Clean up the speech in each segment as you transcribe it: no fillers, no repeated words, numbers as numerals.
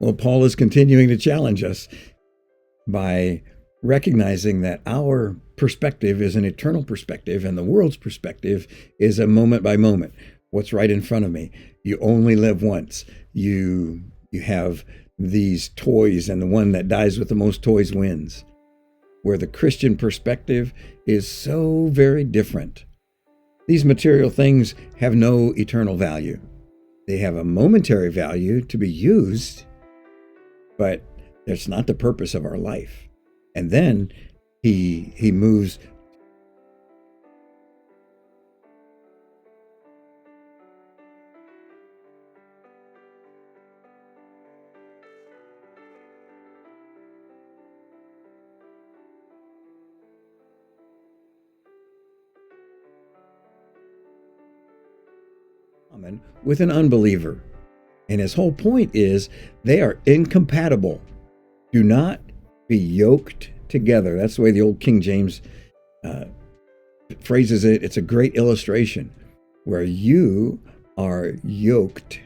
Well, Paul is continuing to challenge us by recognizing that our perspective is an eternal perspective and the world's perspective is a moment by moment. What's right in front of me? You only live once. You have these toys, and the one that dies with the most toys wins. Where the Christian perspective is so very different. These material things have no eternal value. They have a momentary value to be used, but that's not the purpose of our life. And then he moves. With an unbeliever. And his whole point is they are incompatible. Do not be yoked together. That's the way the old King James phrases it. It's a great illustration where you are yoked.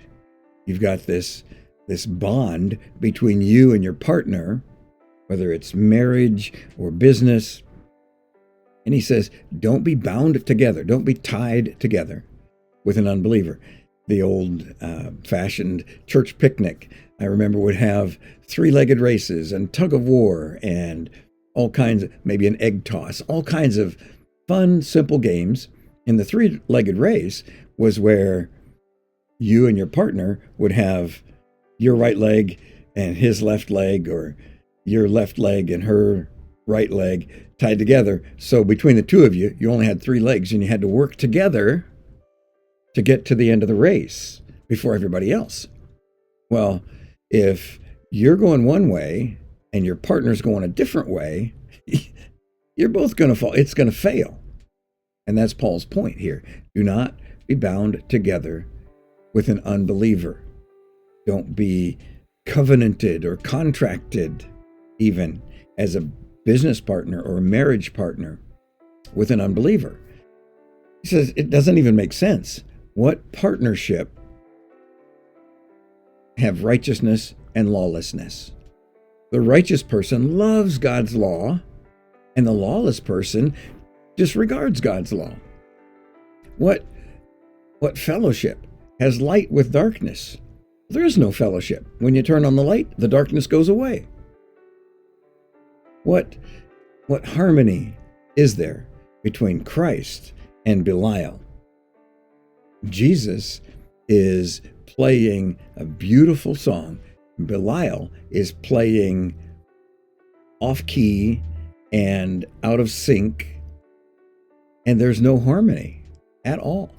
You've got this bond between you and your partner, whether it's marriage or business. And he says, don't be bound together. Don't be tied together with an unbeliever. The old fashioned church picnic, I remember, would have three-legged races and tug of war and all kinds of, maybe an egg toss, all kinds of fun, simple games. And the three-legged race was where you and your partner would have your right leg and his left leg, or your left leg and her right leg tied together. So between the two of you, you only had three legs and you had to work together to get to the end of the race before everybody else. Well, if you're going one way and your partner's going a different way, you're both going to fall. It's going to fail. And that's Paul's point here. Do not be bound together with an unbeliever. Don't be covenanted or contracted even as a business partner or a marriage partner with an unbeliever. He says it doesn't even make sense. What partnership have righteousness and lawlessness? The righteous person loves God's law, and the lawless person disregards God's law. What fellowship has light with darkness? There is no fellowship. When you turn on the light, the darkness goes away. What harmony is there between Christ and Belial? Jesus is playing a beautiful song. Belial is playing off key and out of sync, and there's no harmony at all.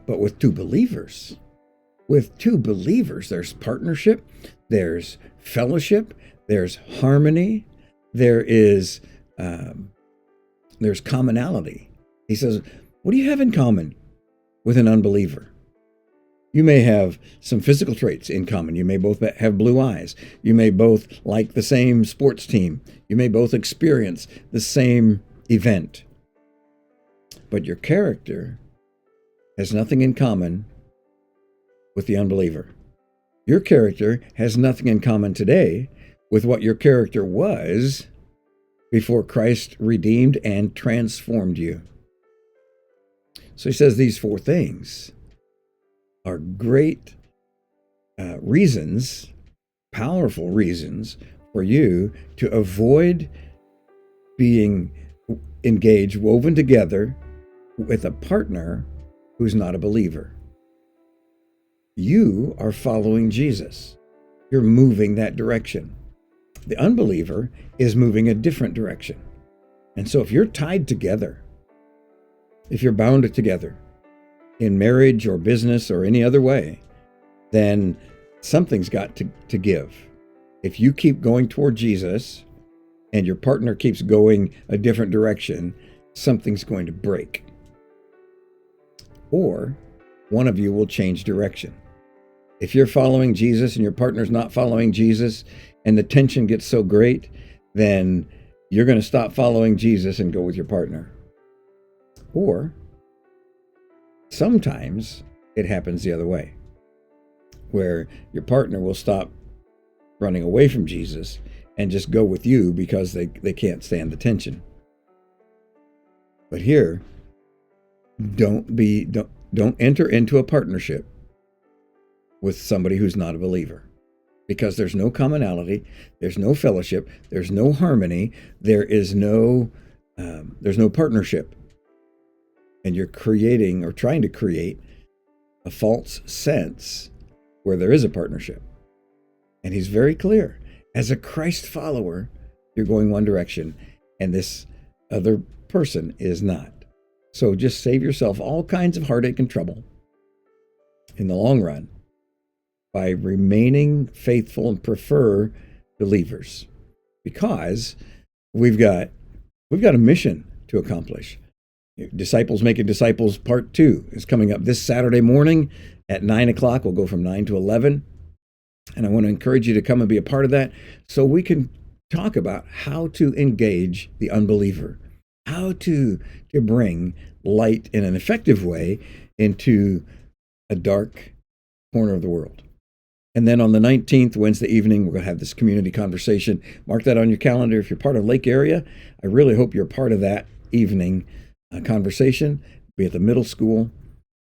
But with two believers, there's partnership, there's fellowship, there's harmony, there's commonality. He says, what do you have in common with an unbeliever? You may have some physical traits in common. You may both have blue eyes. You may both like the same sports team. You may both experience the same event. But your character has nothing in common with the unbeliever. Your character has nothing in common today with what your character was before Christ redeemed and transformed you. So he says these four things are great reasons, powerful reasons for you to avoid being engaged, woven together with a partner who's not a believer. You are following Jesus. You're moving that direction. The unbeliever is moving a different direction. And so if you're tied together, if you're bound together in marriage or business or any other way, then something's got to give. If you keep going toward Jesus and your partner keeps going a different direction, something's going to break. Or one of you will change direction. If you're following Jesus and your partner's not following Jesus and the tension gets so great, then you're going to stop following Jesus and go with your partner. Or sometimes it happens the other way, where your partner will stop running away from Jesus and just go with you because they can't stand the tension. But here, don't enter into a partnership with somebody who's not a believer, because there's no commonality, there's no fellowship, there's no harmony, there's no partnership, and you're creating or trying to create a false sense where there is a partnership. And he's very clear. As a Christ follower, you're going one direction, and this other person is not. So just save yourself all kinds of heartache and trouble in the long run by remaining faithful and prefer believers, because we've got a mission to accomplish. Disciples Making Disciples Part 2 is coming up this Saturday morning at 9 o'clock. We'll go from 9 to 11. And I want to encourage you to come and be a part of that so we can talk about how to engage the unbeliever, how to bring light in an effective way into a dark corner of the world. And then on the 19th, Wednesday evening, we're going to have this community conversation. Mark that on your calendar. If you're part of Lake Area, I really hope you're part of that evening conversation. Be at the middle school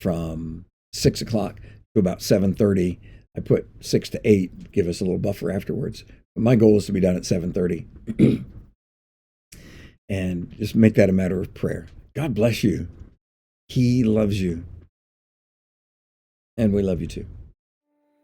from 6 o'clock to about 7:30. I put 6 to 8, give us a little buffer afterwards. But my goal is to be done at 7:30. And just make that a matter of prayer. God bless you. He loves you. And we love you too.